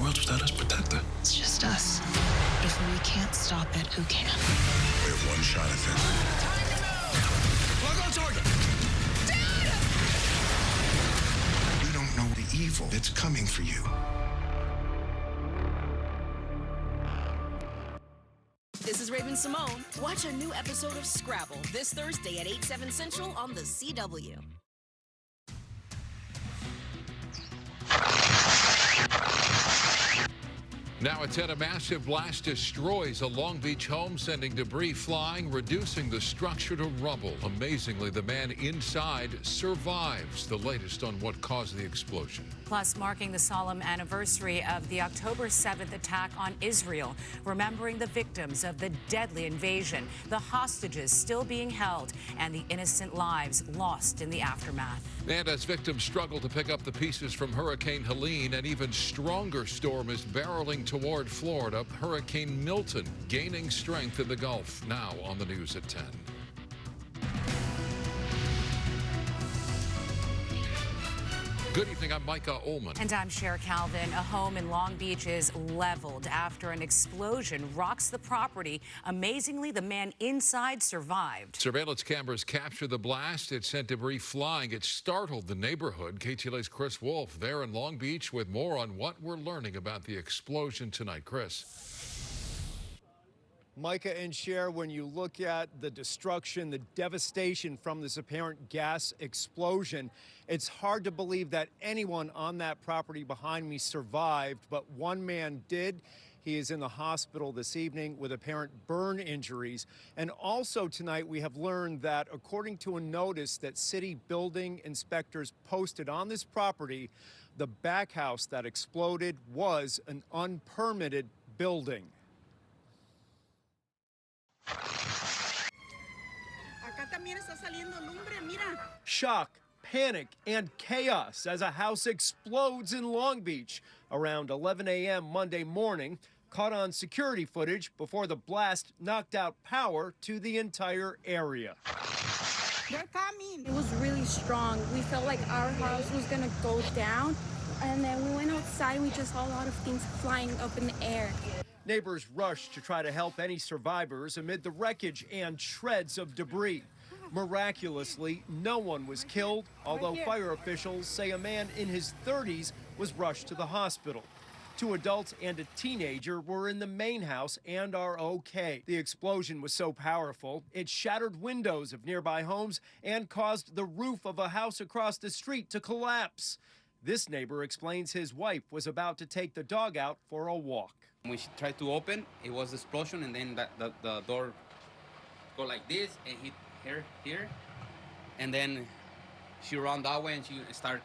world without us protector. It's just us. If we can't stop it, who can? We have one shot at this. Lock on target! Dad! You don't know the evil that's coming for you. This is Raven Simone. Watch a new episode of Scrabble this Thursday at 8, 7 Central on the CW. Now at 10, a massive blast destroys a Long Beach home, sending debris flying, reducing the structure to rubble. Amazingly, the man inside survives. The latest on what caused the explosion. Plus, marking the solemn anniversary of the October 7th attack on Israel, remembering the victims of the deadly invasion, the hostages still being held, and the innocent lives lost in the aftermath. And as victims struggle to pick up the pieces from Hurricane Helene, an even stronger storm is barreling toward Florida. Hurricane Milton gaining strength in the Gulf. Now on the news at 10. Good evening, I'm Micah Ullman. And I'm Cher Calvin. A home in Long Beach is leveled after an explosion rocks the property. Amazingly, the man inside survived. Surveillance cameras captured the blast. It sent debris flying. It startled the neighborhood. KTLA's Chris Wolf there in Long Beach with more on what we're learning about the explosion tonight. Chris. Micah and Cher, when you look at the destruction, the devastation from this apparent gas explosion, it's hard to believe that anyone on that property behind me survived, but one man did. He is in the hospital this evening with apparent burn injuries. And also tonight, we have learned that according to a notice that city building inspectors posted on this property, the back house that exploded was an unpermitted building. Shock, panic, and chaos as a house explodes in Long Beach around 11 a.m. Monday morning, caught on security footage before the blast knocked out power to the entire area. They're coming. It was really strong. We felt like our house was gonna go down, and then we went outside and we just saw a lot of things flying up in the air. Neighbors rushed to try to help any survivors amid the wreckage and shreds of debris. Miraculously, no one was killed, although fire officials say a man in his 30s was rushed to the hospital. 2 adults and a teenager were in the main house and are okay. The explosion was so powerful, it shattered windows of nearby homes and caused the roof of a house across the street to collapse. This neighbor explains his wife was about to take the dog out for a walk. When she tried to open, it was an explosion, and then the door go like this and hit her here, and then she ran that way and she started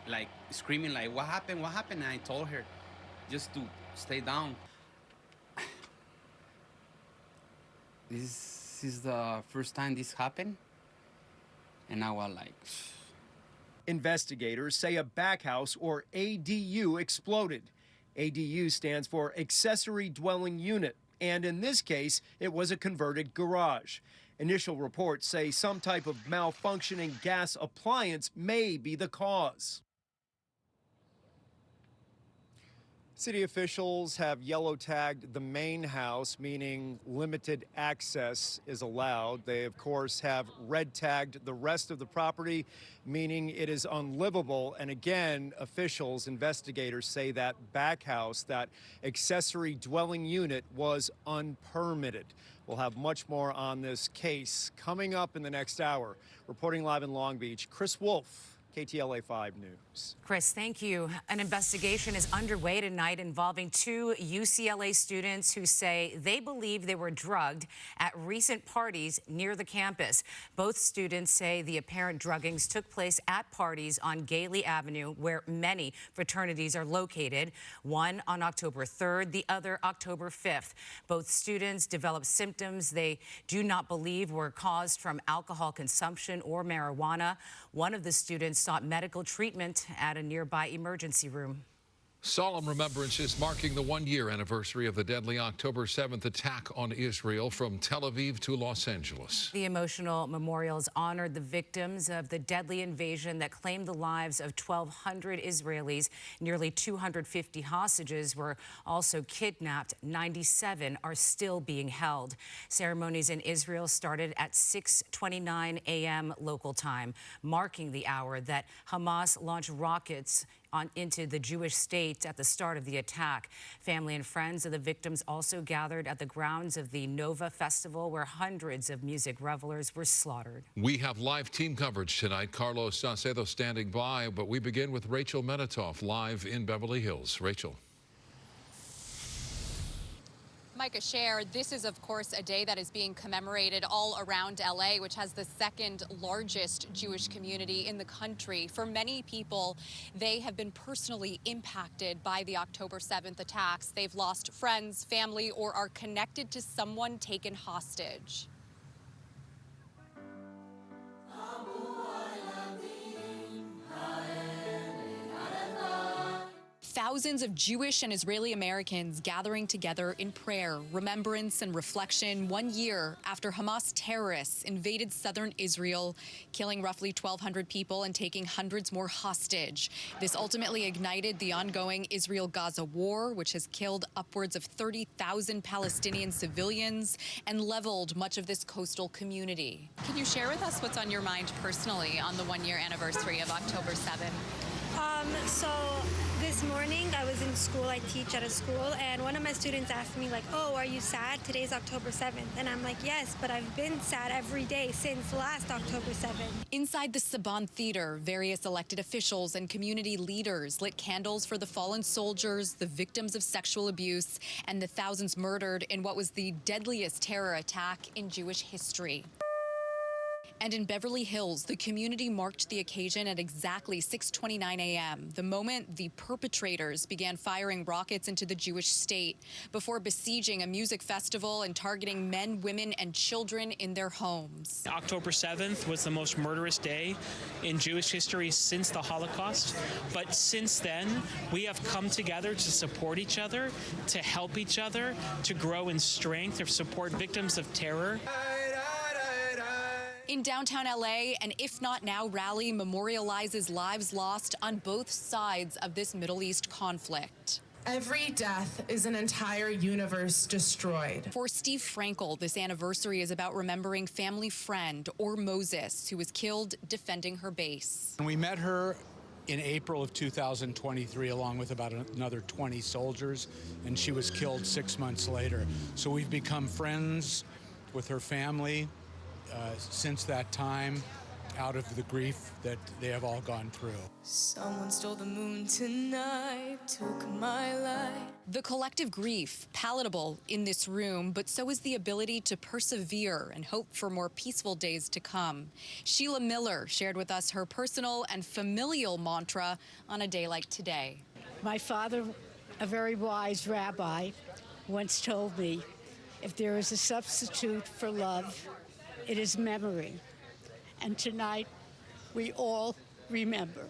like screaming like, what happened, what happened? And I told her just to stay down. This is the first time this happened, and I was like... Investigators say a back house, or ADU, exploded. ADU stands for Accessory Dwelling Unit, and in this case, it was a converted garage. Initial reports say some type of malfunctioning gas appliance may be the cause. City officials have yellow tagged the main house, meaning limited access is allowed. They, of course, have red tagged the rest of the property, meaning it is unlivable. And again, officials, investigators say that back house, that accessory dwelling unit, was unpermitted. We'll have much more on this case coming up in the next hour. Reporting live in Long Beach, Chris Wolf, KTLA 5 News. Chris, thank you. An investigation is underway tonight involving 2 UCLA students who say they believe they were drugged at recent parties near the campus. Both students say the apparent druggings took place at parties on Gailey Avenue, where many fraternities are located, one on October 3rd, the other October 5th. Both students developed symptoms they do not believe were caused from alcohol consumption or marijuana. One of the students sought medical treatment at a nearby emergency room. Solemn remembrances marking the one-year anniversary of the deadly October 7th attack on Israel from Tel Aviv to Los Angeles. The emotional memorials honored the victims of the deadly invasion that claimed the lives of 1,200 Israelis. Nearly 250 hostages were also kidnapped. 97 are still being held. Ceremonies in Israel started at 6:29 a.m. local time, marking the hour that Hamas launched rockets into the Jewish state at the start of the attack. Family and friends of the victims also gathered at the grounds of the Nova Festival, where hundreds of music revelers were slaughtered. We have live team coverage tonight. Carlos Saucedo standing by, but we begin with Rachel Menitoff live in Beverly Hills. Rachel. Micah Scher, this is, of course, a day that is being commemorated all around LA, which has the second largest Jewish community in the country. For many people, they have been personally impacted by the October 7th attacks. They've lost friends, family, or are connected to someone taken hostage. Thousands of Jewish and Israeli Americans gathering together in prayer, remembrance, and reflection 1 year after Hamas terrorists invaded southern Israel, killing roughly 1,200 people and taking hundreds more hostage. This ultimately ignited the ongoing Israel-Gaza war, which has killed upwards of 30,000 Palestinian civilians and leveled much of this coastal community. Can you share with us what's on your mind personally on the 1 year anniversary of October 7th? So this morning I was in school, I teach at a school, and one of my students asked me like, oh, are you sad? Today's October 7th. And I'm like, yes, but I've been sad every day since last October 7th. Inside the Saban Theater, various elected officials and community leaders lit candles for the fallen soldiers, the victims of sexual abuse, and the thousands murdered in what was the deadliest terror attack in Jewish history. And in Beverly Hills, the community marked the occasion at exactly 6:29 a.m., the moment the perpetrators began firing rockets into the Jewish state before besieging a music festival and targeting men, women, and children in their homes. October 7th was the most murderous day in Jewish history since the Holocaust. But since then, we have come together to support each other, to help each other, to grow in strength, to support victims of terror. In downtown LA, an If Not Now rally memorializes lives lost on both sides of this Middle East conflict. Every death is an entire universe destroyed. For Steve Frankel, this anniversary is about remembering family friend Or Moses, who was killed defending her base. We met her in April of 2023, along with about another 20 soldiers, and she was killed 6 months later. So we've become friends with her family since that time, out of the grief that they have all gone through. Someone stole the moon tonight, took my light. The collective grief, palatable in this room, but so is the ability to persevere and hope for more peaceful days to come. Sheila Miller shared with us her personal and familial mantra on a day like today. My father, a very wise rabbi, once told me, if there is a substitute for love, it is memory. And tonight, we all remember.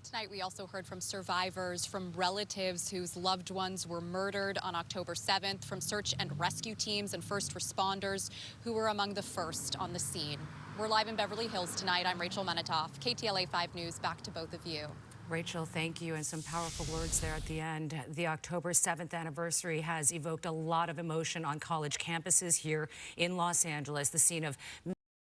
Tonight, we also heard from survivors, from relatives whose loved ones were murdered on October 7th, from search and rescue teams and first responders who were among the first on the scene. We're live in Beverly Hills tonight. I'm Rachel Menitoff, KTLA 5 News. Back to both of you. Rachel, thank you, and some powerful words there at the end. The October 7th anniversary has evoked a lot of emotion on college campuses here in Los Angeles, the scene of